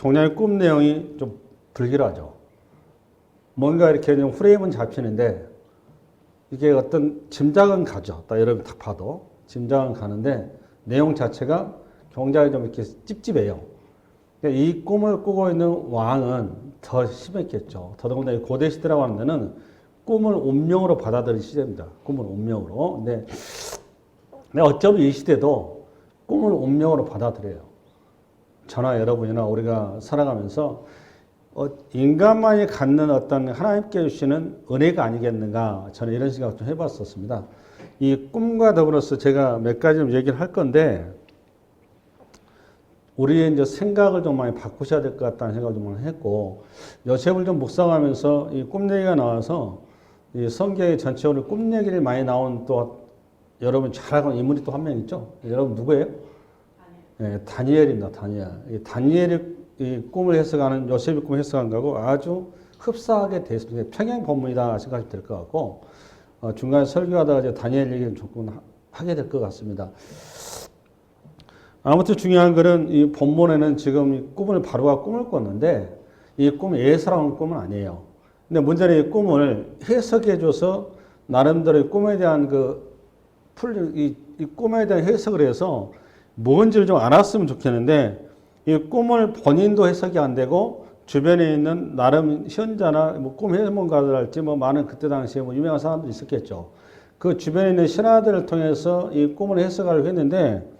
굉장히 꿈 내용이 좀 불길하죠. 뭔가 이렇게 좀 프레임은 잡히는데 이게 어떤 짐작은 가죠. 딱 여러분 딱 봐도 짐작은 가는데 내용 자체가 굉장히 좀 이렇게 찝찝해요. 이 꿈을 꾸고 있는 왕은 더 심했겠죠. 더더군다나 고대 시대라고 하는 데는 꿈을 운명으로 받아들인 시대입니다. 꿈을 운명으로. 근데 어쩌면 이 시대도 꿈을 운명으로 받아들여요. 저나 여러분이나 우리가 살아가면서 인간만이 갖는 어떤 하나님께 주시는 은혜가 아니겠는가, 저는 이런 생각을 좀 해봤었습니다. 이 꿈과 더불어서 제가 몇 가지 좀 얘기를 할 건데, 우리의 이제 생각을 좀 많이 바꾸셔야 될 것 같다는 생각을 좀 했고, 요셉을 좀 묵상하면서 이 꿈 얘기가 나와서 이 성경의 전체적으로 꿈 얘기를 많이 나온 또 여러분 잘 알고 있는 인물이 또 한 명 있죠? 여러분 누구예요? 네, 다니엘입니다. 다니엘. 이 다니엘이 이 꿈을 해석하는, 요셉의 꿈을 해석한 거하고 아주 흡사하게 되어 있습니다. 평행 본문이다 생각이 될 것 같고, 중간에 설교하다가 이제 다니엘 얘기를 조금 하게 될 것 같습니다. 아무튼 중요한 것은 이 본문에는 지금 이 꿈을 바로가 꿈을 꿨는데 이 꿈이 예사로운 꿈은 아니에요. 근데 문제는 이 꿈을 해석해줘서 나름대로 꿈에 대한 이 꿈에 대한 해석을 해서 뭔지를 좀 알았으면 좋겠는데, 이 꿈을 본인도 해석이 안 되고 주변에 있는 나름 현자나 뭐 꿈 해몽가들할지 뭐 많은 그때 당시에 뭐 유명한 사람들이 있었겠죠. 그 주변에 있는 신하들을 통해서 이 꿈을 해석하려고 했는데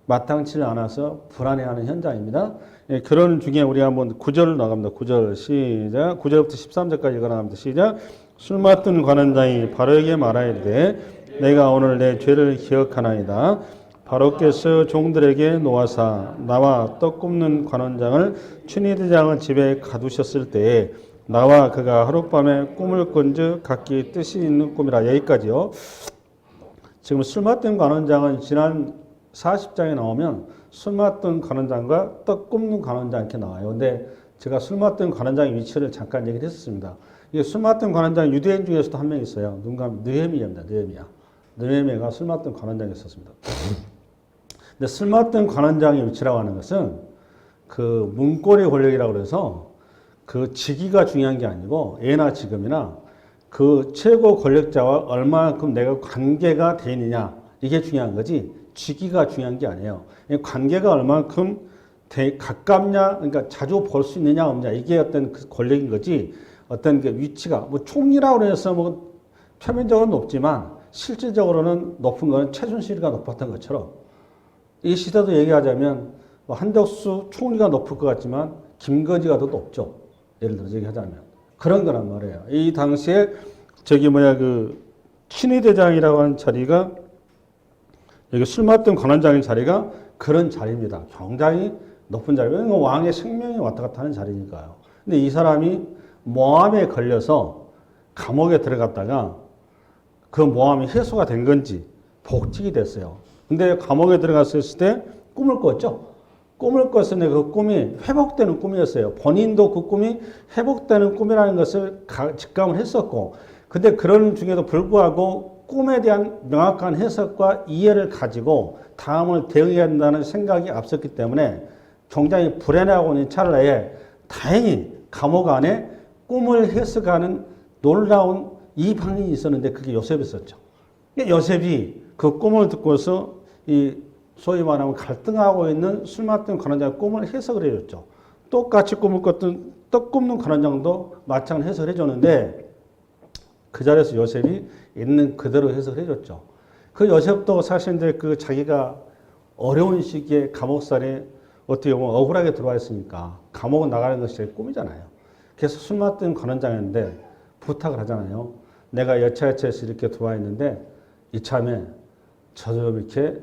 마땅치 않아서 불안해하는 현장입니다. 예, 그런 중에 우리 한번 9절 나갑니다. 9절 시작. 9절부터 13절까지 읽어 나갑니다. 시작. 술 맡은 관원장이 바로에게 말하이르되 내가 오늘 내 죄를 기억하나이다. 바로께서 종들에게 놓아사 나와 떡 굽는 관원장을 춘희대장을 집에 가두셨을 때에 나와 그가 하룻밤에 꿈을 꾼즉 각기 뜻이 있는 꿈이라. 여기까지요. 지금 술 맡은 관원장은 지난 40장에 나오면 술 맡은 관원장과 떡 굽는 관원장 이렇게 나와요. 근데 제가 술 맡은 관원장의 위치를 잠깐 얘기를 했었습니다. 이게 술 맡은 관원장 유대인 중에서도 한 명 있어요. 누군가 느헤미야입니다. 느헤미야가 술 맡은 관원장이 있었습니다. 근데 술 맡은 관원장의 위치라고 하는 것은 그 문고리 권력이라고 그래서 그 직위가 중요한 게 아니고 예나 지금이나 그 최고 권력자와 얼마만큼 내가 관계가 돼 있느냐 이게 중요한 거지 직위가 중요한 게 아니에요. 관계가 얼마만큼 가깝냐, 그러니까 자주 볼 수 있느냐 없느냐 이게 어떤 그 권력인 거지 어떤 그 위치가 뭐 총리라고 해서 뭐 표면적으로는 높지만 실질적으로는 높은 거는 최순실이가 높았던 것처럼 이 시대도 얘기하자면 뭐 한덕수 총리가 높을 것 같지만 김건희가 더 높죠. 예를 들어서 얘기하자면 그런 거란 말이에요. 이 당시에 그 친위대장이라고 하는 자리가 여기 술 맡은 관원장의 자리가 그런 자리입니다. 굉장히 높은 자리. 왜냐면 왕의 생명이 왔다 갔다 하는 자리니까요. 근데 이 사람이 모함에 걸려서 감옥에 들어갔다가 그 모함이 해소가 된 건지 복직이 됐어요. 근데 감옥에 들어갔을 때 꿈을 꿨죠. 꿈을 꿨는데 그 꿈이 회복되는 꿈이었어요. 본인도 그 꿈이 회복되는 꿈이라는 것을 직감을 했었고, 근데 그런 중에도 불구하고 꿈에 대한 명확한 해석과 이해를 가지고 다음을 대응해야 한다는 생각이 앞섰기 때문에 굉장히 불안해하고 있는 찰나에 다행히 감옥 안에 꿈을 해석하는 놀라운 이방인이 있었는데 그게 요셉이었죠. 요셉이 그 꿈을 듣고서 이 소위 말하면 갈등하고 있는 술 맡은 관원장의 꿈을 해석을 해줬죠. 똑같이 꿈을 꿨던 떡 굽는 관원장도 마찬가지로 해석을 해줬는데 그 자리에서 요셉이 있는 그대로 해석을 해줬죠. 그 요셉도 사실 이제 그 자기가 어려운 시기에 감옥살에 어떻게 보면 억울하게 들어와 있으니까 감옥을 나가는 것이 제 꿈이잖아요. 그래서 술 맡은 관원장인데 부탁을 하잖아요. 내가 여차여차해서 이렇게 들어와 있는데 이참에 저 좀 이렇게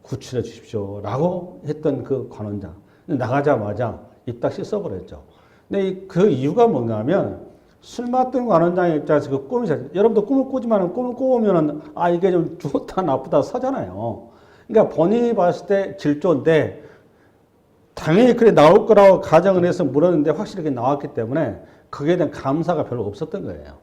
구출해 주십시오. 라고 했던 그 관원장. 나가자마자 입 딱 씻어버렸죠. 근데 그 이유가 뭔가 하면 술 맡은 관원장의 입장에서 그 꿈이 여러분도 꿈을 꾸지만 꿈을 꾸면은 이게 좀 좋다 나쁘다 서잖아요. 그러니까 본인이 봤을 때 질조인데 당연히 그래 나올 거라고 가정을 해서 물었는데 확실히 나왔기 때문에 그에 대한 감사가 별로 없었던 거예요.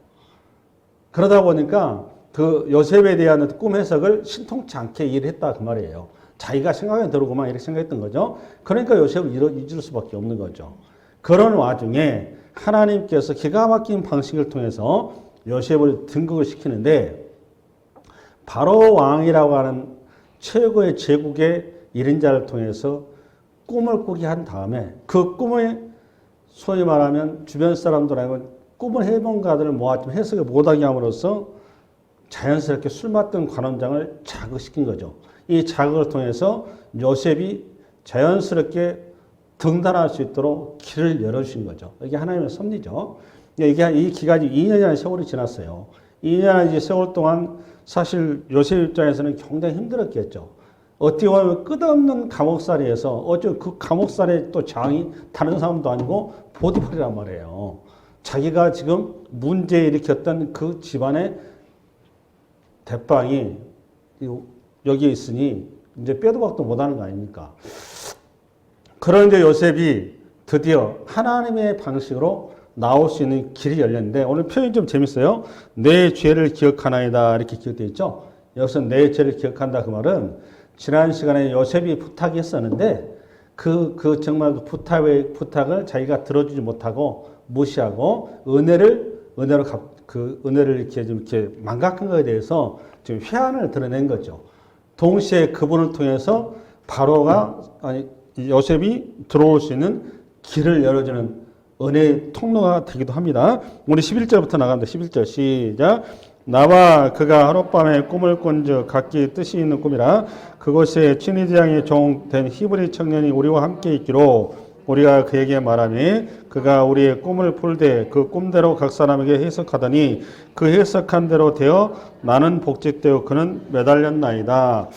그러다 보니까 그 요셉에 대한 꿈 해석을 신통치 않게 이해를 했다 그 말이에요. 자기가 생각에 들어오고만 이렇게 생각했던 거죠. 그러니까 요셉을 잊을 수밖에 없는 거죠. 그런 와중에 하나님께서 기가 막힌 방식을 통해서 요셉을 등극을 시키는데 바로 왕이라고 하는 최고의 제국의 1인자를 통해서 꿈을 꾸게 한 다음에 그 꿈을 소위 말하면 주변 사람들하고 꿈을 해본가들을 모아좀 해석을 못하게 함으로써 자연스럽게 술 맞던 관원장을 자극시킨 거죠. 이 자극을 통해서 요셉이 자연스럽게 등단할 수 있도록 길을 열어주신 거죠. 이게 하나님의 섭리죠. 이게 이 기간이 2년이라는 세월이 지났어요. 2년의 세월 동안 사실 요셉 입장에서는 굉장히 힘들었겠죠. 어떻게 보면 끝없는 감옥살이에서 어쩌 그 감옥살이에 또 장이 다른 사람도 아니고 보디팔이란 말이에요. 자기가 지금 문제 일으켰던 그 집안의 대빵이 여기에 있으니 이제 빼도 박도 못하는 거 아닙니까? 그런데 요셉이 드디어 하나님의 방식으로 나올 수 있는 길이 열렸는데 오늘 표현이 좀 재밌어요. 내 죄를 기억하나이다 이렇게 기억되어 있죠. 여기서 내 죄를 기억한다 그 말은 지난 시간에 요셉이 부탁이 했었는데 그 정말 그 부탁을 자기가 들어주지 못하고 무시하고 은혜를 이렇게 좀 이렇게 망각한 것에 대해서 지금 회한을 드러낸 거죠. 동시에 그분을 통해서 요셉이 들어올 수 있는 길을 열어주는 은혜의 통로가 되기도 합니다. 우리 11절부터 나갑니다. 11절 시작. 나와 그가 하룻밤에 꿈을 꾼즉 각기 뜻이 있는 꿈이라 그곳에 친위대장의 종된 히브리 청년이 우리와 함께 있기로 우리가 그에게 말하니 그가 우리의 꿈을 풀되 그 꿈대로 각 사람에게 해석하더니 그 해석한 대로 되어 나는 복직되어 그는 매달렸나이다.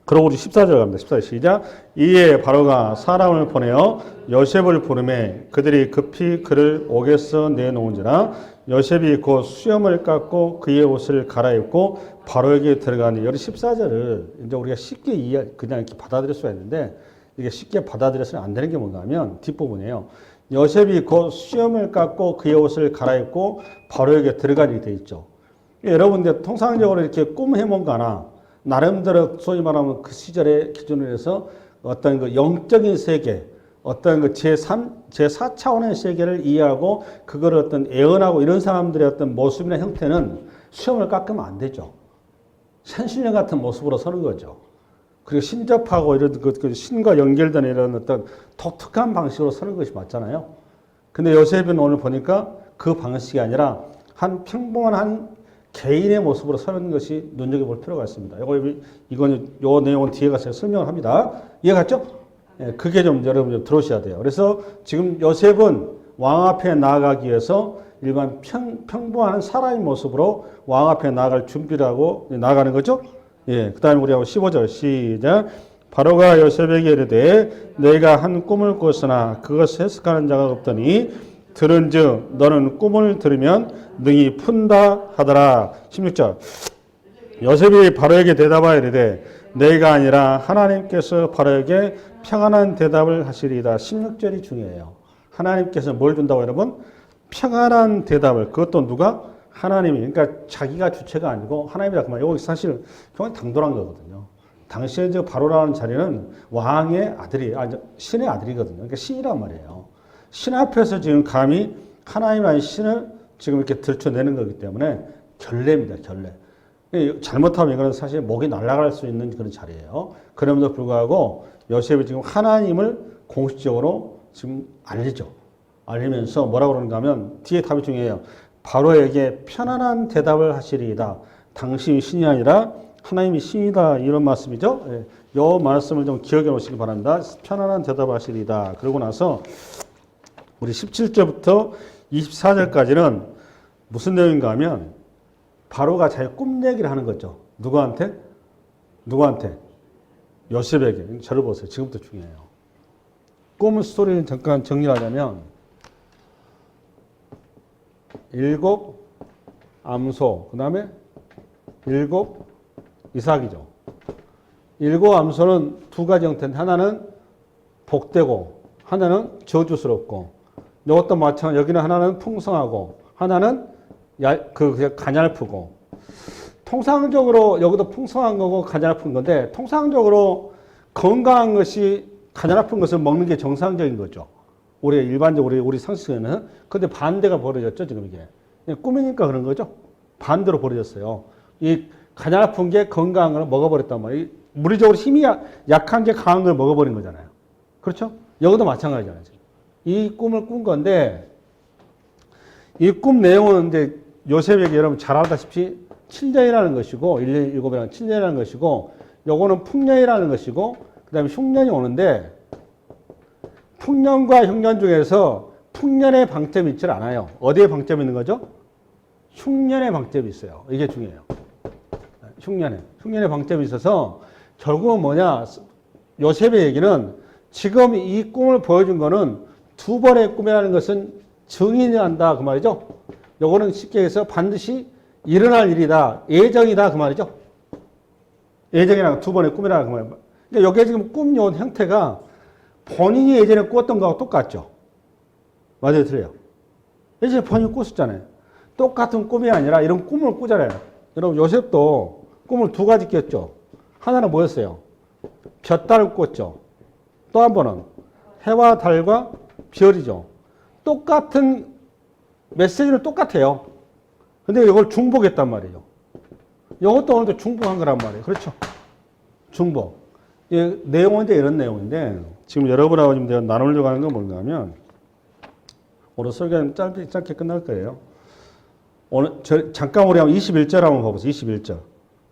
그러고 우리 14절 갑니다. 14절 시작. 이에 바로가 사람을 보내어 요셉을 부르매 그들이 급히 그를 옥에서 내놓은지라 요셉이 곧 수염을 깎고 그의 옷을 갈아입고 바로에게 들어가니 여기 14절을 이제 우리가 쉽게 그냥 이렇게 받아들일 수가 있는데 이게 쉽게 받아들여서는 안 되는 게 뭔가 하면 뒷부분이에요. 요셉이 곧 수염을 깎고 그의 옷을 갈아입고 바로에게 들어가게 돼 있죠. 여러분들 통상적으로 이렇게 꿈 해몽가나 나름대로 소위 말하면 그 시절의 기준으로 해서 어떤 그 영적인 세계, 어떤 그 제4 차원의 세계를 이해하고 그걸 어떤 애언하고 이런 사람들의 어떤 모습이나 형태는 수염을 깎으면 안 되죠. 산신령 같은 모습으로 서는 거죠. 그리고 신접하고 이런 그 신과 연결된 이런 어떤 독특한 방식으로 서는 것이 맞잖아요. 근데 요셉은 오늘 보니까 그 방식이 아니라 한 평범한 개인의 모습으로 서는 것이 눈여겨볼 필요가 있습니다. 이건 요 내용은 뒤에 가서 설명을 합니다. 이해갔죠? 예, 그게 좀 여러분 좀 들어오셔야 돼요. 그래서 지금 요셉은 왕 앞에 나아가기 위해서 일반 평범한 사람의 모습으로 왕 앞에 나아갈 준비를 하고 나아가는 거죠. 예, 그 다음에 우리하고 15절 시작. 바로가 요셉에게 이르되 내가 한 꿈을 꿨으나 그것을 해석하는 자가 없더니 들은즉 너는 꿈을 들으면 능히 푼다 하더라. 16절 요셉이 바로에게 대답하여 이르되 내가 아니라 하나님께서 바로에게 평안한 대답을 하시리이다. 16절이 중요해요. 하나님께서 뭘 준다고 여러분? 평안한 대답을. 그것도 누가? 하나님이. 그러니까 자기가 주체가 아니고 하나님이라 그 말. 여기 사실 굉장히 당돌한 거거든요. 당시에 저 바로라는 자리는 왕의 아들이, 신의 아들이거든요. 그러니까 신이란 말이에요. 신 앞에서 지금 감히 하나님이라는 신을 지금 이렇게 들춰내는 거기 때문에 결례입니다. 결례. 잘못하면 이거는 사실 목이 날아갈 수 있는 그런 자리예요. 그럼에도 불구하고 요셉이 지금 하나님을 공식적으로 지금 알리죠. 알리면서 뭐라고 그러는가 하면 뒤에 답이 중요해요. 바로에게 편안한 대답을 하시리이다. 당신이 신이 아니라 하나님이 신이다. 이런 말씀이죠. 이 말씀을 좀 기억해 놓으시기 바랍니다. 편안한 대답을 하시리이다. 그러고 나서 우리 17절부터 24절까지는 무슨 내용인가 하면 바로가 자기 꿈 얘기를 하는 거죠. 누구한테? 요셉에게. 저를 보세요. 지금부터 중요해요. 꿈 스토리를 잠깐 정리하자면 7 암소, 그 다음에 7 이삭이죠. 7 암소는 두 가지 형태인데 하나는 복되고 하나는 저주스럽고 이것도 마찬가지. 여기는 하나는 풍성하고 하나는 그냥 가냘프고 통상적으로 여기도 풍성한 거고 가장 아픈 건데 통상적으로 건강한 것이 가장 아픈 것을 먹는 게 정상적인 거죠. 우리 일반적으로 우리 상식에는. 근데 반대가 벌어졌죠, 지금 이게. 꿈이니까 그런 거죠. 반대로 벌어졌어요. 이 가장 아픈 게 건강한 걸 먹어버렸단 말이에요. 물리적으로 힘이 약한 게 강한 걸 먹어버린 거잖아요. 그렇죠? 여기도 마찬가지잖아요. 이 꿈을 꾼 건데 이 꿈 내용은 이제 요셉에게 여러분 잘 알다시피 7년이라는 것이고 1년 7이라는 7년이라는 것이고 요거는 풍년이라는 것이고 그 다음에 흉년이 오는데 풍년과 흉년 중에서 풍년의 방점이 있질 않아요. 어디에 방점이 있는 거죠? 흉년의 방점이 있어요. 이게 중요해요. 흉년의 방점이 있어서 결국은 뭐냐, 요셉의 얘기는 지금 이 꿈을 보여준 거는 두 번의 꿈이라는 것은 증인이 한다 그 말이죠. 요거는 쉽게 해서 반드시 일어날 일이다, 예정이다 그 말이죠. 예정이랑 두 번의 꿈이라 그 말이에요. 그러니까 여기에 지금 꿈 요 형태가 본인이 예전에 꿨던 거하고 똑같죠. 맞아요, 틀려요. 예전에 본인이 꿨었잖아요. 똑같은 꿈이 아니라 이런 꿈을 꾸잖아요. 여러분 요셉도 꿈을 두 가지 꿨죠. 하나는 뭐였어요? 볕달을 꿨죠. 또 한 번은 해와 달과 별이죠. 똑같은 메시지는 똑같아요. 근데 이걸 중복했단 말이에요. 이것도 오늘도 중복한 거란 말이에요. 그렇죠? 중복. 내용은 이제 이런 내용인데 지금 여러분하고 지금 내가 나누려고 하는 건 뭔가 하면 오늘 설교는 짧게 끝날 거예요. 오늘 잠깐 우리 한번 21절 한번 봐보세요.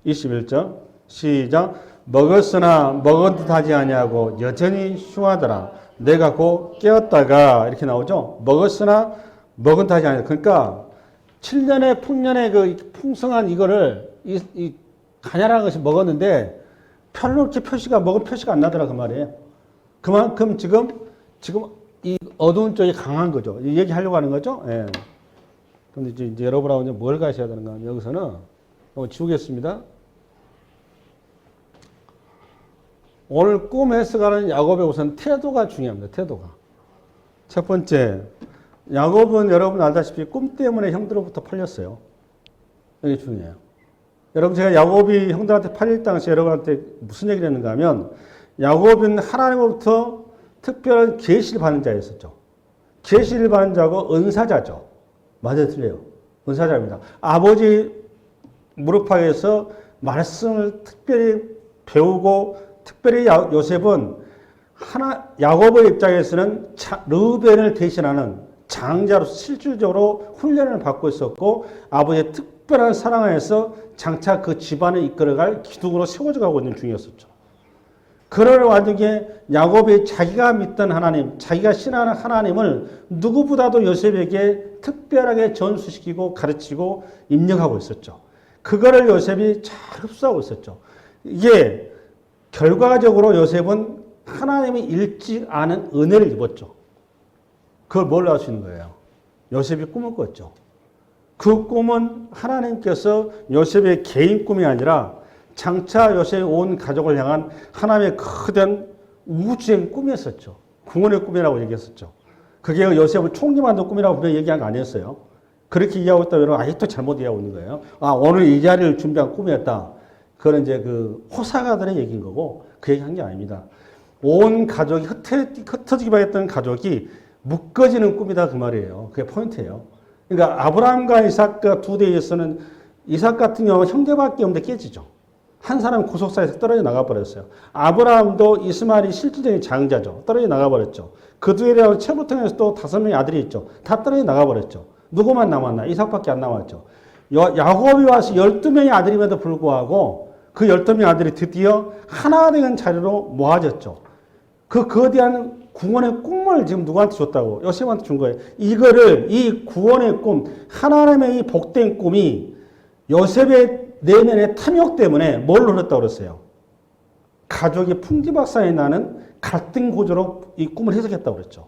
21절 시작. 먹었으나 먹은 듯 하지 아니하고 여전히 흉하더라. 내가 곧 깨었다가 이렇게 나오죠. 먹었으나 먹은 듯 하지 아니하고. 그러니까 7년의 풍년의 그 풍성한 이거를 이 가냐라는 것이 먹었는데 별로 이렇게 먹은 표시가 안 나더라 그 말이에요. 그만큼 지금 이 어두운 쪽이 강한 거죠. 얘기하려고 하는 거죠. 예. 근데 이제 여러분하고 이제 뭘 가셔야 되는가 하면 여기서는 한번 지우겠습니다. 오늘 꿈 해석하는 야곱의 우선 태도가 중요합니다. 태도가. 첫 번째, 야곱은 여러분 알다시피 꿈 때문에 형들로부터 팔렸어요. 이게 중요해요. 여러분 제가 야곱이 형들한테 팔릴 당시 여러분한테 무슨 얘기를 했는가 하면 야곱은 하나님으로부터 특별한 계시를 받는 자였었죠. 계시를 받는 자고 은사자죠. 맞아요, 틀려요. 은사자입니다. 아버지 무릎팍에서 말씀을 특별히 배우고 특별히 요셉은 야곱의 입장에서는 르우벤을 대신하는 장자로서 실질적으로 훈련을 받고 있었고 아버지의 특별한 사랑 안에서 장차 그 집안을 이끌어갈 기둥으로 세워져 가고 있는 중이었었죠. 그런 와중에 야곱이 자기가 믿던 하나님, 자기가 신하는 하나님을 누구보다도 요셉에게 특별하게 전수시키고 가르치고 입력하고 있었죠. 그거를 요셉이 잘 흡수하고 있었죠. 이게 결과적으로 요셉은 하나님이 잃지 않은 은혜를 입었죠. 그걸 뭘로 할 수 있는 거예요? 요셉이 꿈을 꿨죠. 그 꿈은 하나님께서 요셉의 개인 꿈이 아니라 장차 요셉의 온 가족을 향한 하나님의 크던 우주의 꿈이었었죠. 구원의 꿈이라고 얘기했었죠. 그게 요셉을 총리만든 꿈이라고 분명히 얘기한 거 아니었어요. 그렇게 이해하고 있다면 여러분 아직도 잘못 이해하고 있는 거예요. 오늘 이 자리를 준비한 꿈이었다. 그건 이제 그 호사가들의 얘기인 거고 그 얘기한 게 아닙니다. 온 가족이 흩어지기만 했던 가족이 묶어지는 꿈이다 그 말이에요. 그게 포인트예요. 그러니까 아브라함과 이삭과 두 대에서는 이삭 같은 경우는 형제밖에 없는데 깨지죠. 한 사람 구속사에서 떨어져 나가버렸어요. 아브라함도 이스마엘이 실질적인 장자죠. 떨어져 나가버렸죠. 그 뒤에 채부통에서 또 5명의 아들이 있죠. 다 떨어져 나가버렸죠. 누구만 남았나? 이삭밖에 안 남았죠. 야곱이 와서 12명의 아들임에도 불구하고 그 12명의 아들이 드디어 하나 되는 자리로 모아졌죠. 그 거대한 구원의 꿈을 지금 누구한테 줬다고? 요셉한테 준 거예요. 이 구원의 꿈, 하나님의 이 복된 꿈이 요셉의 내면의 탐욕 때문에 뭘 흘렀다고 그랬어요? 가족이 풍지박산이 나는 갈등 구조로 이 꿈을 해석했다고 그랬죠.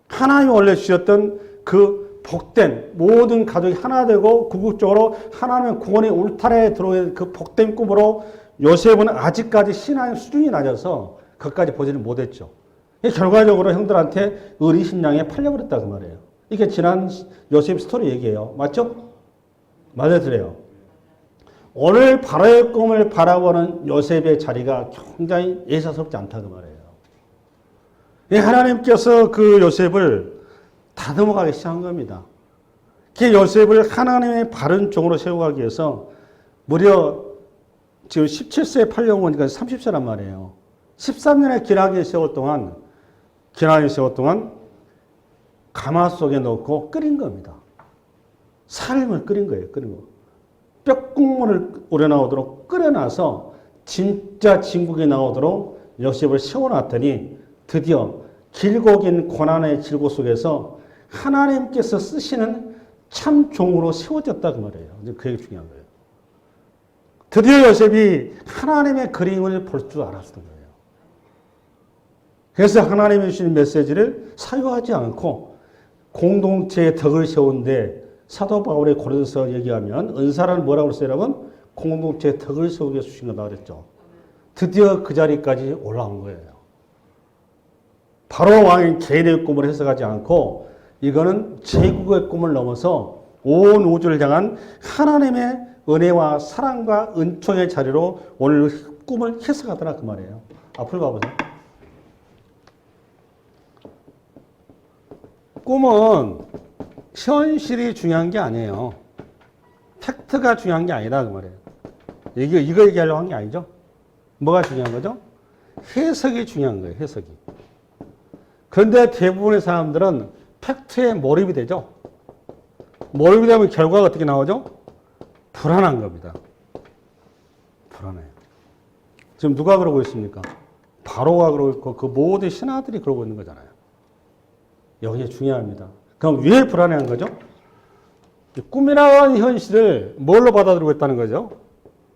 하나님이 원래 주셨던 그 복된 모든 가족이 하나 되고 궁극적으로 하나님의 구원의 울타리에 들어온 그 복된 꿈으로 요셉은 아직까지 신앙의 수준이 낮아서 그것까지 보지는 못했죠. 결과적으로 형들한테 의리심량에 팔려버렸다 그 말이에요. 이게 지난 요셉 스토리 얘기예요. 맞죠? 맞아요, 그래요. 오늘 바로의 꿈을 바라보는 요셉의 자리가 굉장히 예사스럽지 않다 그 말이에요. 하나님께서 그 요셉을 다듬어가기 시작한 겁니다. 그 요셉을 하나님의 바른 종으로 세워가기 위해서 무려 지금 17세에 8년이니까 30세란 말이에요. 13년의 기나긴 세월 동안 가마 속에 넣고 끓인 겁니다. 삶을 끓인 거예요. 끓인 거. 뼈국물을 우러나오도록 끓여놔서 진짜 진국이 나오도록 요셉을 세워놨더니 드디어 길고 긴 고난의 질고 속에서 하나님께서 쓰시는 참 종으로 세워졌다 그 말이에요. 그게 중요한 거예요. 드디어 요셉이 하나님의 그림을 볼 줄 알았던 거예요. 그래서 하나님이 주신 메시지를 사유하지 않고 공동체의 덕을 세우는데 사도 바울의 고린도서 얘기하면 은사라는 뭐라고 그랬어요, 여러분? 공동체의 덕을 세우기 위해서 주신 거다 그랬죠. 드디어 그 자리까지 올라온 거예요. 바로 왕이 개인의 꿈을 해석하지 않고 이거는 제국의 꿈을 넘어서 온 우주를 향한 하나님의 은혜와 사랑과 은총의 자리로 오늘 꿈을 해석하더라 그 말이에요. 앞을 봐보세요. 꿈은 현실이 중요한 게 아니에요. 팩트가 중요한 게 아니다 그 말이에요. 이거 얘기하려고 한 게 아니죠. 뭐가 중요한 거죠? 해석이 중요한 거예요. 해석이. 그런데 대부분의 사람들은 팩트에 몰입이 되죠. 몰입이 되면 결과가 어떻게 나오죠? 불안한 겁니다. 불안해요. 지금 누가 그러고 있습니까? 바로가 그러고 있고 그 모든 신하들이 그러고 있는 거잖아요. 여기가 중요합니다. 그럼 왜 불안해한 거죠? 꿈이라는 현실을 뭘로 받아들이고 있다는 거죠?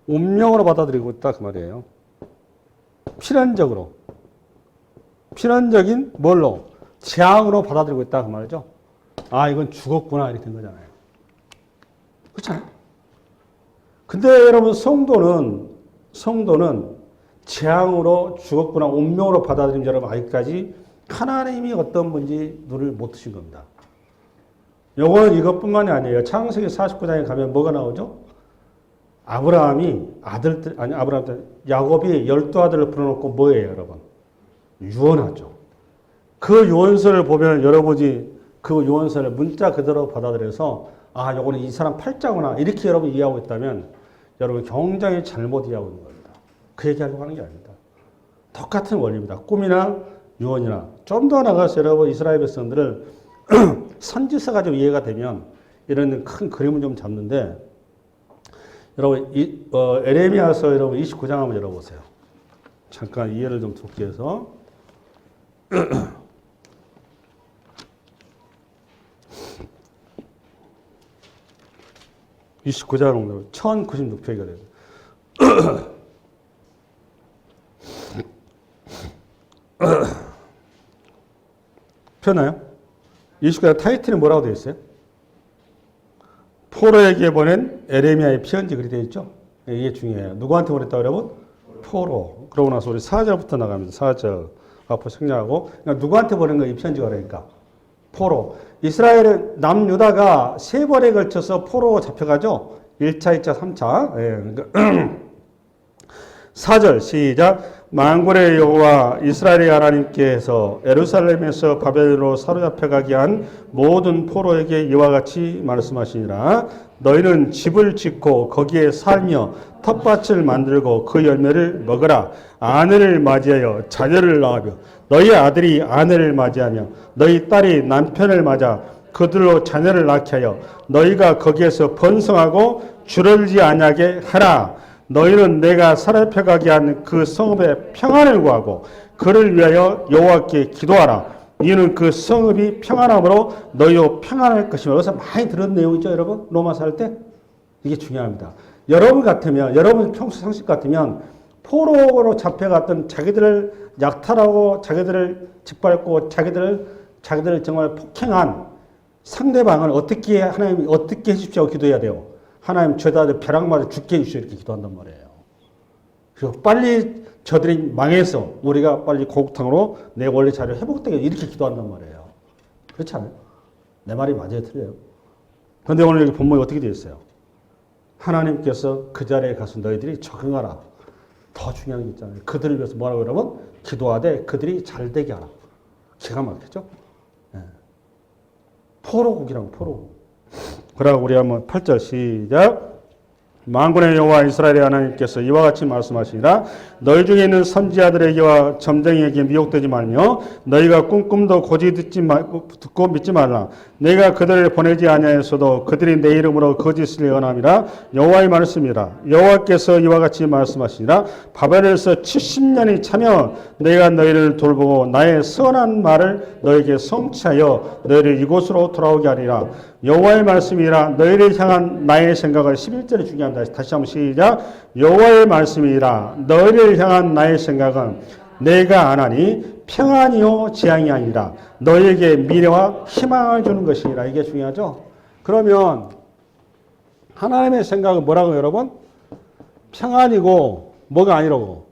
운명으로 받아들이고 있다 그 말이에요. 필연적으로. 필연적인 뭘로? 재앙으로 받아들이고 있다 그 말이죠. 아 이건 죽었구나 이렇게 된 거잖아요. 그렇잖아요. 근데 여러분 성도는 재앙으로 죽었구나 운명으로 받아들인 여러분 아직까지 하나님이 어떤 분인지 눈을 못 뜨신 겁니다. 요거는 이것뿐만이 아니에요. 창세기 49장에 가면 뭐가 나오죠? 야곱이 12아들을 불러놓고 뭐예요, 여러분? 유언하죠. 그 유언서를 보면 여러분이 그 유언서를 문자 그대로 받아들여서 아, 요거는 이 사람 팔자구나. 이렇게 여러분 이해하고 있다면 여러분 굉장히 잘못 이해하고 있는 겁니다. 그 얘기하려고 하는 게 아닙니다. 똑같은 원리입니다. 꿈이나 유언이나 좀 더 나가서 여러분 이스라엘 백성들을 선지서 가지고 이해가 되면 이런 큰 그림을 좀 잡는데 여러분 에레미야서 여러분 29장 한번 열어보세요. 잠깐 이해를 좀 돕기 위해서 29장 1096페이지가 돼요. 펴나요? 29장 타이틀이 뭐라고 되어 있어요? 포로에게 보낸 에레미야의 편지 그렇게 되어 있죠? 이게 중요해요. 누구한테 보냈다고 여러분? 포로. 그러고 나서 우리 4절부터 나갑니다. 4절. 앞으로 생략하고. 그러니까 누구한테 보낸 거예요? 이 편지가 그러니까. 포로. 이스라엘은 남유다가 3번에 걸쳐서 포로 잡혀가죠? 1차, 2차, 3차. 예, 그러니까 4절 시작. 만군의 여호와 이스라엘의 하나님께서 예루살렘에서 바벨론으로 사로잡혀가게 한 모든 포로에게 이와 같이 말씀하시니라. 너희는 집을 짓고 거기에 살며 텃밭을 만들고 그 열매를 먹으라. 아내를 맞이하여 자녀를 낳으며 너희 아들이 아내를 맞이하며 너희 딸이 남편을 맞아 그들로 자녀를 낳게 하여 너희가 거기에서 번성하고 줄어들지 아니하게 하라. 너희는 내가 사로잡혀가게 한 그 성읍의 평안을 구하고 그를 위하여 여호와께 기도하라. 이는 그 성읍이 평안함으로 너희도 평안할 것이며. 여기서 많이 들은 내용이죠, 여러분. 로마서 할 때 이게 중요합니다. 여러분 같으면 여러분 평소 상식 같으면 포로로 잡혀갔던 자기들을 약탈하고 자기들을 짓밟고 자기들을 정말 폭행한 상대방을 어떻게 하나님이 어떻게 해주십시오 기도해야 돼요. 하나님 저다 벼락 맞아 죽게 해주시오 이렇게 기도한단 말이에요. 그리고 빨리 저들이 망해서 우리가 빨리 고국탕으로 내 원래 자료 회복되게 이렇게 기도한단 말이에요. 그렇지 않아요? 내 말이 맞아요, 틀려요? 그런데 오늘 여기 본문이 어떻게 되어 있어요? 하나님께서 그 자리에 가서 너희들이 적응하라. 더 중요한 게 있잖아요. 그들을 위해서 뭐라고 그러면 기도하되 그들이 잘 되게 하라. 기가 막히죠? 예. 포로국이라고 포로국. 그러고 우리 한번 8절 시작. 만군의 여호와 이스라엘의 하나님께서 이와 같이 말씀하시니라. 너희 중에 있는 선지자들에게와 점쟁이에게 미혹되지 말며 너희가 꿈꿈도 고지 듣고 믿지 말라. 내가 그들을 보내지 아니하였어도 그들이 내 이름으로 거짓을 예언함이라. 여호와의 말씀이라. 여호와께서 이와 같이 말씀하시니라. 바벨에서 70년이 차며 내가 너희를 돌보고 나의 선한 말을 너에게 성취하여 너희를 이곳으로 돌아오게 하리라. 여호와의 말씀이라. 너희를 향한 나의 생각을 11절에 중요합니다. 다시 한번 시작. 여호와의 말씀이라. 너희를 향한 나의 생각은 내가 안 하니 평안이요 재앙이 아니라 너희에게 미래와 희망을 주는 것이니라. 이게 중요하죠. 그러면 하나님의 생각은 뭐라고 여러분? 평안이고 뭐가 아니라고?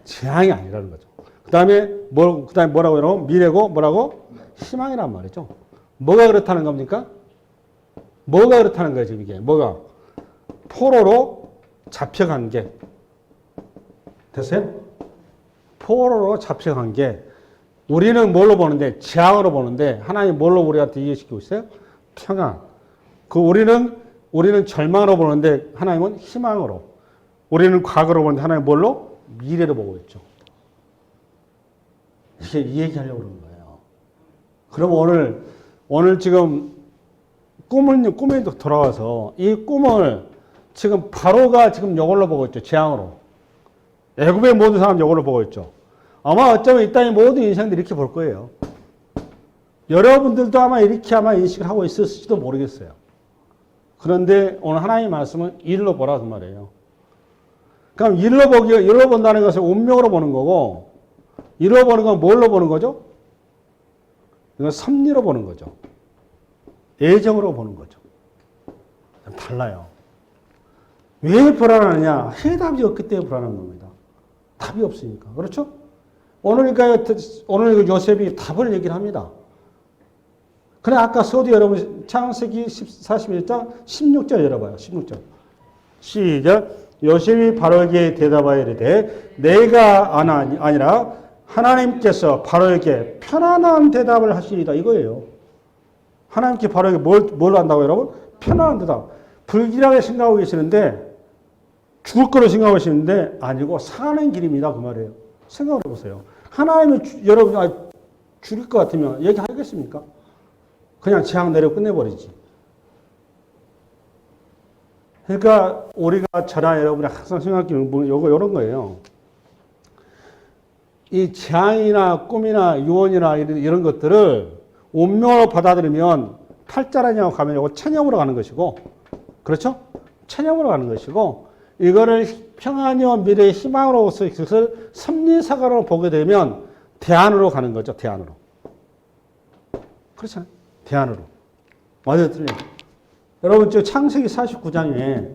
재앙이 아니라는 거죠. 그다음에 뭐라고 여러분? 미래고 뭐라고? 희망이란 말이죠. 뭐가 그렇다는 겁니까? 뭐가 그렇다는 거예요, 지금 이게. 뭐가? 포로로 잡혀간 게. 됐어요? 포로로 잡혀간 게. 우리는 뭘로 보는데? 재앙으로 보는데, 하나님 뭘로 우리한테 이해시키고 있어요? 평안. 우리는 절망으로 보는데, 하나님은 희망으로. 우리는 과거로 보는데, 하나님 뭘로? 미래로 보고 있죠. 이게 이 얘기하려고 그러는 거예요. 그럼 오늘 지금 꿈에 돌아와서 이 꿈을 지금 바로가 지금 이걸로 보고 있죠. 재앙으로. 애굽의 모든 사람 이걸로 보고 있죠. 아마 어쩌면 이 땅의 모든 인생들이 이렇게 볼 거예요. 여러분들도 아마 이렇게 인식을 하고 있을지도 모르겠어요. 그런데 오늘 하나님의 말씀은 일로 보라 그 말이에요. 그럼 일로 본다는 것을 운명으로 보는 거고, 일로 보는 건 뭘로 보는 거죠? 이건 섭리로 보는 거죠. 애정으로 보는 거죠. 달라요. 왜 불안하느냐? 해답이 없기 때문에 불안한 겁니다. 답이 없으니까. 그렇죠? 오늘 요셉이 답을 얘기를 합니다. 그래, 아까 서두 여러분, 창세기 41장 16절 열어봐요. 16절. 시작. 요셉이 바로에게 대답하여 이르되 내가 아니라 하나님께서 바로에게 편안한 대답을 하시리다. 이거예요. 하나님께 바로에게 뭘 한다고 여러분? 편안한 대답. 불길하게 생각하고 계시는데, 죽을 거로 생각하고 계시는데, 아니고 사는 길입니다. 그 말이에요. 생각을 해보세요. 하나님이 여러분 죽일 것 같으면 얘기하겠습니까? 그냥 재앙 내려 끝내버리지. 그러니까 우리가 저나 여러분이 항상 생각하는 건 이런 거예요. 이 재앙이나 꿈이나 유언이나 이런 것들을 운명으로 받아들이면 팔자라냐고 가면 이거 체념으로 가는 것이고, 그렇죠? 체념으로 가는 것이고, 이거를 평안이와 미래의 희망으로서 그것을 섭리사가로 보게 되면 대안으로 가는 거죠. 대안으로. 그렇잖아요. 대안으로. 맞아요, 틀려요. 여러분, 저 창세기 49장에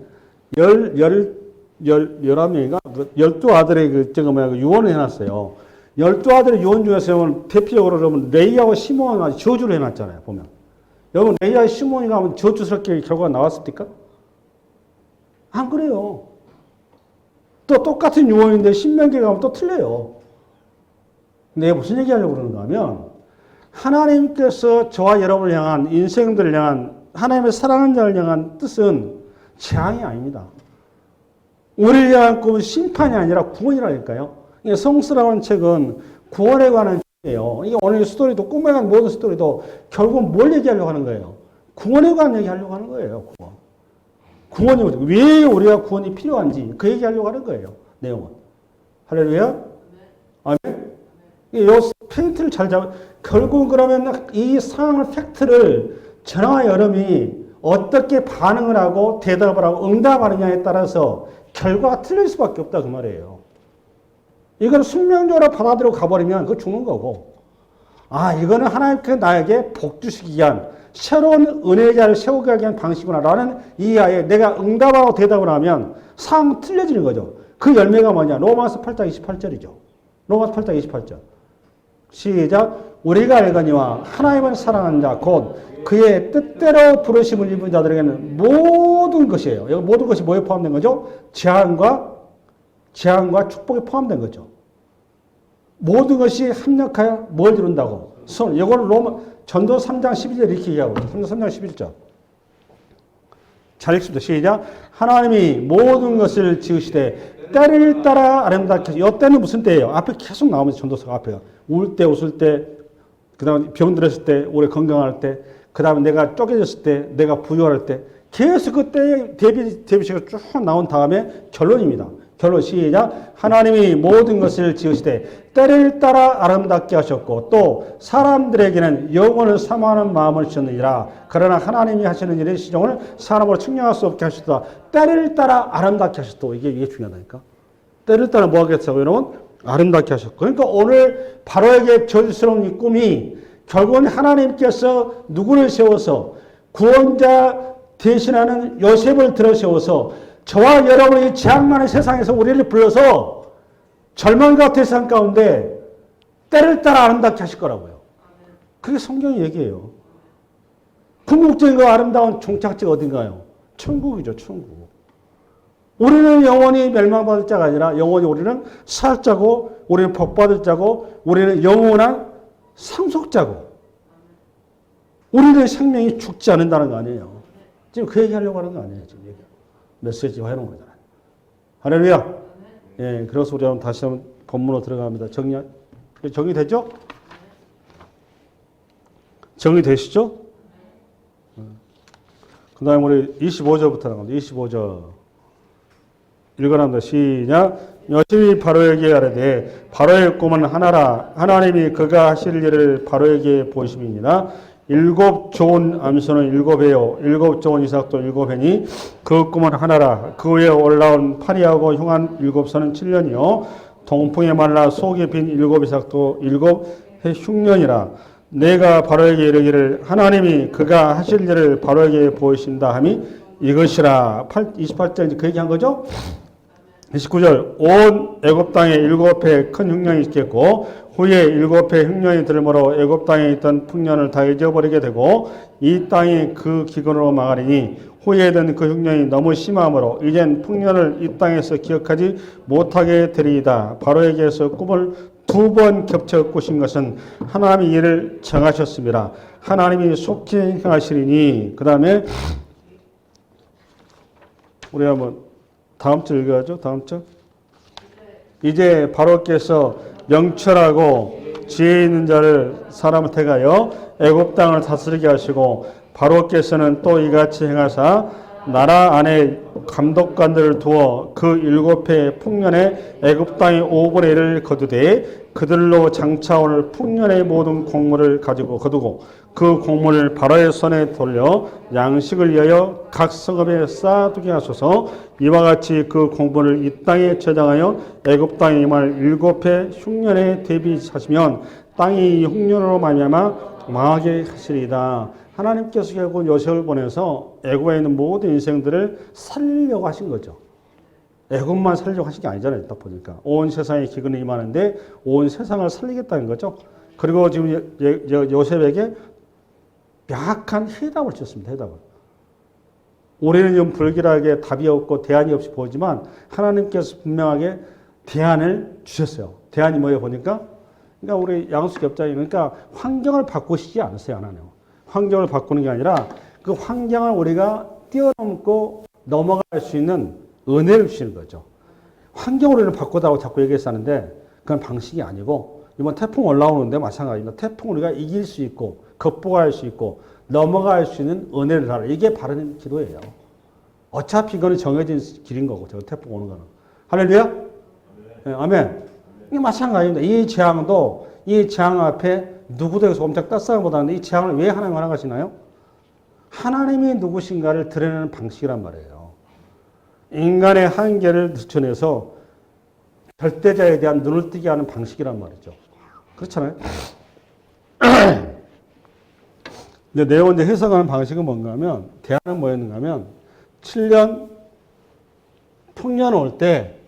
11명인가? 12아들의 유언을 해놨어요. 12아들의 유언 중에서 대표적으로 여러분, 레이하고 시몬이 저주를 해놨잖아요, 보면. 여러분, 레이하고 시몬이 가면 저주스럽게 결과가 나왔습니까? 안 그래요. 또 똑같은 유언인데 신명기에 가면 또 틀려요. 내가 무슨 얘기하려고 그러는가 하면, 하나님께서 저와 여러분을 향한, 인생들을 향한, 하나님의 사랑하는 자를 향한 뜻은 재앙이 아닙니다. 우리를 향한 꿈은 심판이 아니라 구원이라니까요. 성스라는 책은 구원에 관한 책이에요. 이게 오늘 스토리도, 꿈에 관한 모든 스토리도 결국 뭘 얘기하려고 하는 거예요? 구원에 관한 얘기하려고 하는 거예요. 구원이 왜 우리가 구원이 필요한지 그 얘기하려고 하는 거예요. 내용은. 할렐루야. 아멘. 이 팩트를 잘 결국 그러면 이 상황을 팩트를 저와 여러분이 어떻게 반응을 하고 대답을 하고 응답하느냐에 따라서 결과가 틀릴 수밖에 없다 그 말이에요. 이걸 숙명적으로 받아들이고 가버리면 그거 죽는 거고, 이거는 하나님께서 나에게 복 주시기 위한 새로운 은혜의 자를 세우기 위한 방식이구나라는 이하에 내가 응답하고 대답을 하면 상황이 틀려지는 거죠. 그 열매가 뭐냐? 로마서 8장 28절이죠. 로마서 8장 28절. 시작. 우리가 알거니와 하나님을 사랑하는 자 곧 그의 뜻대로 부르심을 입은 자들에게는 모든 것이에요. 여기 모든 것이 뭐에 포함된 거죠? 재앙과 축복에 포함된 거죠. 모든 것이 합력하여 뭘 이룬다고? 이걸 로마 전도 3장 12절 이렇게 얘기하고 있어요. 3장 11절. 잘 읽습니다. 시작. 하나님이 모든 것을 지으시되 때를 따라 아름답게 하시고, 이 때는 무슨 때예요? 앞에 계속 나오면서 전도서가 앞에요. 울 때, 웃을 때, 그 다음에 병 들었을 때, 오래 건강할 때, 그 다음에 내가 쪼개졌을 때, 내가 부유할 때, 계속 그 때에 대비시가 쭉 나온 다음에 결론입니다. 결론 시작. 하나님이 모든 것을 지으시되 때를 따라 아름답게 하셨고 또 사람들에게는 영원을 사모하는 마음을 주셨느니라. 그러나 하나님이 하시는 일의 시종을 사람으로 측량할 수 없게 하셨다. 때를 따라 아름답게 하셨다. 이게 중요하다니까. 때를 따라 뭐 하겠다고 여러분? 아름답게 하셨고. 그러니까 오늘 바로에게 저주스러운 이 꿈이 결국은 하나님께서 누구를 세워서 구원자 대신하는 요셉을 들어 세워서 저와 여러분이 재앙 많은 세상에서 우리를 불러서 절망 같은 세상 가운데 때를 따라 아름답게 하실 거라고요. 그게 성경의 얘기예요. 궁극적인 그 아름다운 종착지가 어딘가요? 천국이죠, 천국. 우리는 영원히 멸망받을 자가 아니라 영원히 우리는 살 자고 우리는 복받을 자고 우리는 영원한 상속자고 우리의 생명이 죽지 않는다는 거 아니에요. 지금 그 얘기하려고 하는 거 아니에요. 지금 메시지화 해놓은 거잖아요. 할렐루야. 예, 그래서 우리 다시 한번 본문으로 들어갑니다. 정리되죠? 정리되시죠? 그 다음에 우리 25절부터 나갑니다. 25절. 읽어납니다. 시작. 요셉이 바로에게 가라되 바로의 꿈은 하나라. 하나님이 그가 하실 일을 바로에게 보이심이니라. 7 좋은 암소는 7회요 7 좋은 이삭도 7회니 그 꿈은 하나라. 그 위에 올라온 파리하고 흉한 7선은 7년이요 동풍에 말라 속에 빈 7 이삭도 7해 흉년이라. 내가 바로에게 이르기를 하나님이 그가 하실 일을 바로에게 보이신다 함이 이것이라. 28절 그 얘기한 거죠. 29절 온 애굽 땅에 7해 큰 흉년이 있겠고 후에 7해 흉년이 들므로 애굽 땅에 있던 풍년을 다 잊어버리게 되고 이 땅이 그 기근으로 망하리니 후에 된 그 흉년이 너무 심함으로 이젠 풍년을 이 땅에서 기억하지 못하게 되리이다. 바로에게서 꿈을 2번 겹쳐 꾸신 것은 하나님이 이를 정하셨습니다. 하나님이 속히 행하시리니. 그 다음에 우리 한번 다음 절 읽어야죠. 다음 절. 이제 바로께서 명철하고 지혜 있는 자를 사람을 택하여 애굽 땅을 다스리게 하시고 바로께서는 또 이같이 행하사 나라 안에 감독관들을 두어 그 7해 풍년에 애굽 땅의 5분의 1을 거두되 그들로 장차 오늘 풍년의 모든 곡물을 가지고 거두고 그 곡물을 바로의 손에 돌려 양식을 위하여 각 성읍에 쌓아두게 하소서. 이와 같이 그 곡물을 이 땅에 저장하여 애굽 땅에 임할 7해 흉년에 대비하시면 땅이 이 흉년으로 말미암아 망하게 하시리이다. 하나님께서 결국 요셉을 보내서 애굽에 있는 모든 인생들을 살리려고 하신 거죠. 애굽만 살리려고 하신 게 아니잖아요. 딱 보니까 온 세상에 기근이 임하는데 온 세상을 살리겠다는 거죠. 그리고 지금 요셉에게 명확한 해답을 주셨습니다. 해답을. 우리는 좀 불길하게 답이 없고 대안이 없이 보지만 하나님께서 분명하게 대안을 주셨어요. 대안이 뭐예요? 보니까 그러니까 우리 양수 겹자이 그러니까 환경을 바꾸시지 않으세요. 하나님. 환경을 바꾸는 게 아니라 그 환경을 우리가 뛰어넘고 넘어갈 수 있는 은혜를 주시는 거죠. 환경을 우리는 바꾸다고 자꾸 얘기했었는데 그건 방식이 아니고 이번 태풍 올라오는데 마찬가지입니다. 태풍 우리가 이길 수 있고 극복할 수 있고 넘어갈 수 있는 은혜를 달라. 이게 바른 기도예요. 어차피 이거는 정해진 길인 거고 저 태풍 오는 거는. 할렐루야? 네, 아멘. 이게 마찬가지입니다. 이 재앙도 이 재앙 앞에 누구도 여기서 엄청 땄싸움 못하는데 이 재앙을 왜 하나님 허락하시나요? 하나님이 누구신가를 드러내는 방식이란 말이에요. 인간의 한계를 늦춰내서 절대자에 대한 눈을 뜨게 하는 방식이란 말이죠. 그렇잖아요. 근데 내용 이제 해석하는 방식은 뭔가 하면, 대안은 뭐였는가 하면, 7년 풍년 올 때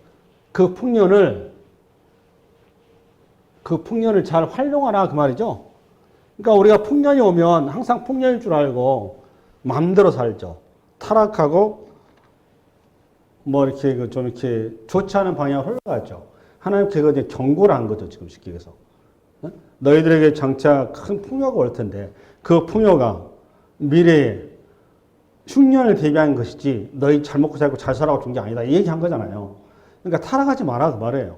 그 풍년을 잘 활용하라 그 말이죠. 그러니까 우리가 풍년이 오면 항상 풍년일 줄 알고 마음대로 살죠. 타락하고 뭐 이렇게 좀 이렇게 좋지 않은 방향으로 흘러가죠. 하나님께 그거 경고를 한 거죠. 지금 쉽게 얘기해서. 너희들에게 장차 큰 풍요가 올 텐데 그 풍요가 미래에 흉년을 대비한 것이지 너희 잘 먹고 잘 살고 잘 살아고 준 게 아니다. 이 얘기한 거잖아요. 그러니까 타락하지 마라 그 말이에요.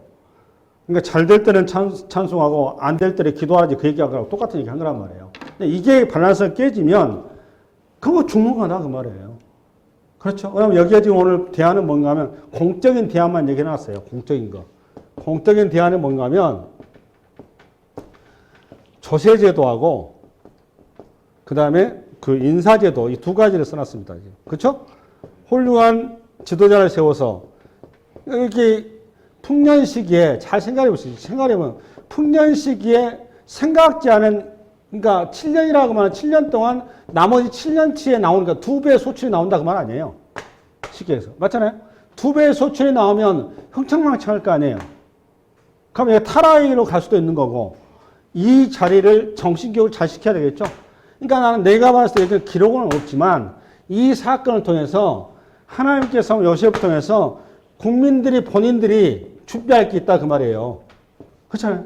그러니까 잘 될 때는 찬송하고 안 될 때는 기도하지 그 얘기하고 똑같은 얘기 한 거란 말이에요. 근데 이게 밸런스가 깨지면 그거 죽는 거다 그 말이에요. 그렇죠? 왜냐면 여기에 지금 오늘 대안은 뭔가 하면 공적인 대안만 얘기해 놨어요. 공적인 거. 공적인 대안은 뭔가 하면 조세제도하고 그 다음에 그 인사제도 이 두 가지를 써놨습니다. 그렇죠? 훌륭한 지도자를 세워서 이렇게 풍년 시기에 잘 생각해 보세요. 생각해보면 풍년 시기에 생각지 않은 그러니까 7년이라고 하면 7년 동안 나머지 7년치에 나오니까 2배의 소출이 나온다 그 말 아니에요. 시기에서. 맞잖아요? 2배의 소출이 나오면 흥청망청할 거 아니에요. 그럼 이게 타락으로 갈 수도 있는 거고 이 자리를 정신교육을 잘 시켜야 되겠죠. 그러니까 나는 내가 봤을 때 기록은 없지만 이 사건을 통해서 하나님께서 요셉을 통해서 국민들이 본인들이 준비할 게 있다 그 말이에요. 그렇잖아요.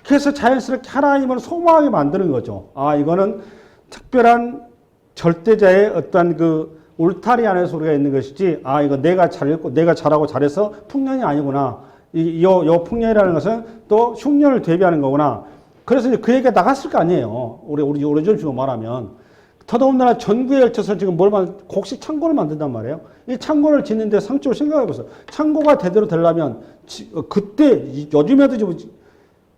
그래서 자연스럽게 하나님을 소망하게 만드는 거죠. 아 이거는 특별한 절대자의 어떤 그 울타리 안에서 우리가 있는 것이지 아 이거 내가 잘했고 내가 잘하고 잘해서 풍년이 아니구나. 요 풍년이라는 것은 또 흉년을 대비하는 거구나. 그래서 이제 그 얘기가 나갔을 거 아니에요. 우리 오래전 주로 말하면. 더더군다나 전구에 걸쳐서 지금 곡식 창고를 만든단 말이에요. 이 창고를 짓는데 상적으로 생각해 보세요. 창고가 제대로 되려면 그때 요즘에도 지금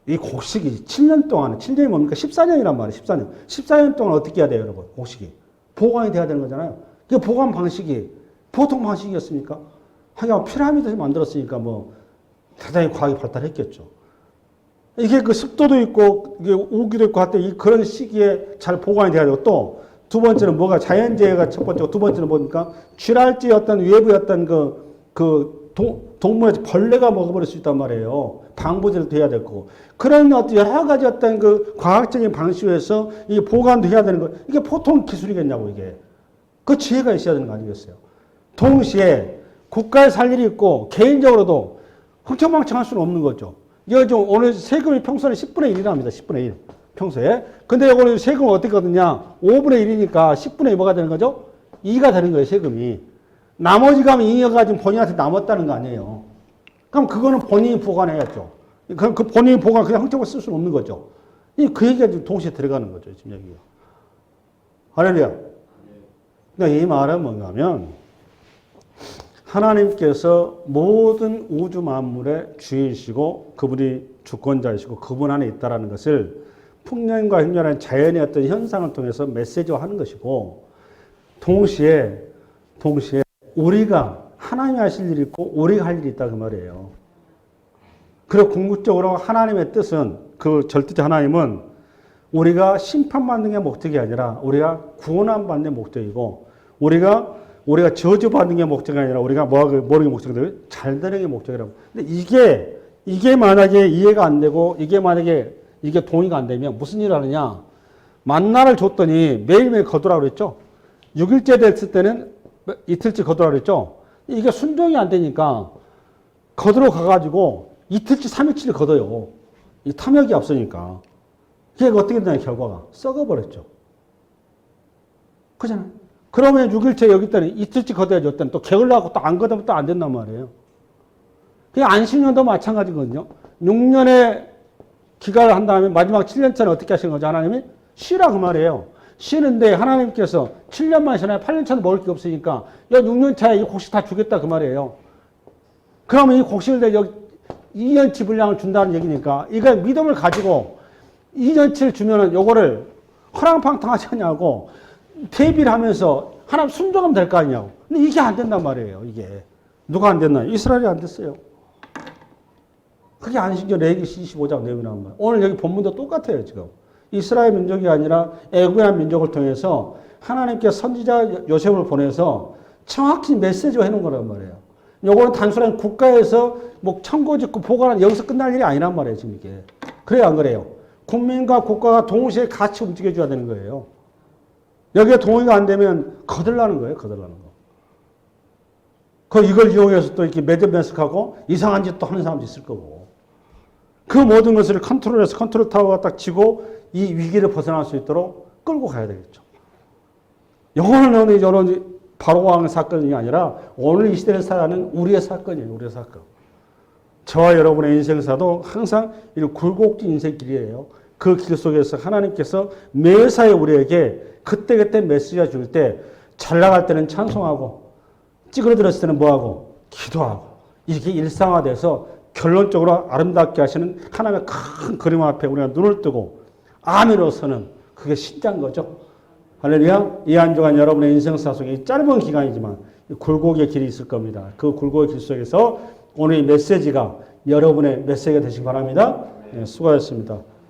이 곡식이 7년 동안 7년이 뭡니까? 14년이란 말이에요. 14년. 14년 동안 어떻게 해야 돼요, 여러분? 곡식이. 보관이 돼야 되는 거잖아요. 그 보관 방식이 보통 방식이었습니까? 하여간 피라미드를 만들었으니까 뭐 대단히 과학이 발달했겠죠. 이게 그 습도도 있고 이게 우기도 있고 할 때 그런 시기에 잘 보관이 돼야 되고 또 두 번째는 뭐가 자연재해가 첫 번째고 두 번째는 뭡니까? 쥐랄지 어떤 외부의 어떤 동물의 벌레가 먹어버릴 수 있단 말이에요. 방부제도 돼야 되고 그런 어떤 여러 가지 어떤 그 과학적인 방식에서 이 보관도 해야 되는 거 이게 보통 기술이겠냐고 이게 그 지혜가 있어야 되는 거 아니겠어요? 동시에 국가에 살 일이 있고 개인적으로도 흥청망청할 수는 없는 거죠. 이거 좀 오늘 세금이 평소에 10분의 1이랍니다. 10분의 1. 평소에. 근데 이거는 세금은 어떻게 거든요? 5분의 1이니까 10분의 2뭐가 되는 거죠? 2가 되는 거예요, 세금이. 나머지 가면 2가 지금 본인한테 남았다는 거 아니에요. 그럼 그거는 본인이 보관해야죠. 그 본인이 보관 그냥 흥청을 쓸 수는 없는 거죠. 그 얘기가 지금 동시에 들어가는 거죠, 지금 여기가. 할렐루야. 그러니까 이 말은 뭔가 하면 하나님께서 모든 우주 만물의 주인이시고 그분이 주권자이시고 그분 안에 있다는 것을 풍년과 흉년의 자연의 어떤 현상을 통해서 메시지화하는 것이고 동시에 우리가 하나님이 하실 일이 있고 우리가 할 일이 있다 그 말이에요. 그리고 궁극적으로 하나님의 뜻은 그 절대적 하나님은 우리가 심판받는 게 목적이 아니라 우리가 구원받는 게 목적이고 우리가 저주받는 게 목적이 아니라 우리가 뭐하는 게 목적이고 잘 되는 게 목적이라고. 근데 이게 만약에 이해가 안 되고 이게 만약에 이게 동의가 안 되면 무슨 일을 하느냐. 만나를 줬더니 매일매일 거두라고 그랬죠. 6일째 됐을 때는 이틀째 거두라고 그랬죠. 이게 순종이 안 되니까 거두러 가가지고 이틀째 3일치를 거둬요. 이 탐욕이 앞서니까. 그게 어떻게 되냐 결과가. 썩어버렸죠. 그잖아요. 그러면 6일째 여기 있더니 이틀째 거둬야지 어떤 또 게을러갖고 또 안 거두면 또 안 된단 말이에요. 그게 안식년도 마찬가지거든요. 6년의 기간을 한 다음에 마지막 7년차는 어떻게 하시는 거죠? 하나님이 쉬라 그 말이에요. 쉬는데 하나님께서 7년만 쉬나요? 8년차는 먹을 게 없으니까 야 6년차에 이 곡식 다 주겠다 그 말이에요. 그러면 이 곡식을 여기 2년치 분량을 준다는 얘기니까 이거 믿음을 가지고 2년치를 주면은 요거를 허랑팡탕 하시냐고 대비를 하면서 하나님 순종하면 될 거 아니냐고. 근데 이게 안 된단 말이에요. 이게. 누가 안 됐나요? 이스라엘이 안 됐어요. 그게 안식년 레위기 25장 내용이 나온 거예요. 오늘 여기 본문도 똑같아요, 지금. 이스라엘 민족이 아니라 애굽의 민족을 통해서 하나님께 선지자 요셉을 보내서 정확히 메시지를 해놓은 거란 말이에요. 요거는 단순한 국가에서 뭐 청고 짓고 보관한 여기서 끝날 일이 아니란 말이에요, 지금 이게. 그래요, 안 그래요? 국민과 국가가 동시에 같이 움직여줘야 되는 거예요. 여기에 동의가 안 되면 거들나는 거예요. 거들나는 거. 이걸 이용해서 또 이렇게 매듭매석하고 이상한 짓도 하는 사람도 있을 거고. 그 모든 것을 컨트롤해서 컨트롤 타워가 딱 지고 이 위기를 벗어날 수 있도록 끌고 가야 되겠죠. 이거는 이런 바로왕 사건이 아니라 오늘 이 시대를 살아가는 우리의 사건이에요. 우리의 사건. 저와 여러분의 인생사도 항상 이 굴곡진 인생길이에요. 그 길 속에서 하나님께서 매사에 우리에게 그때그때 메시지가 줄 때 잘 나갈 때는 찬송하고 찌그러들었을 때는 뭐하고 기도하고 이렇게 일상화돼서 결론적으로 아름답게 하시는 하나님의 큰 그림 앞에 우리가 눈을 뜨고 아멘으로서는 그게 신자인 거죠. 할렐루야. 이 한 주간 여러분의 인생사 속에 짧은 기간이지만 굴곡의 길이 있을 겁니다. 그 굴곡의 길 속에서 오늘 이 메시지가 여러분의 메시지가 되시기 바랍니다. 네, 수고하셨습니다.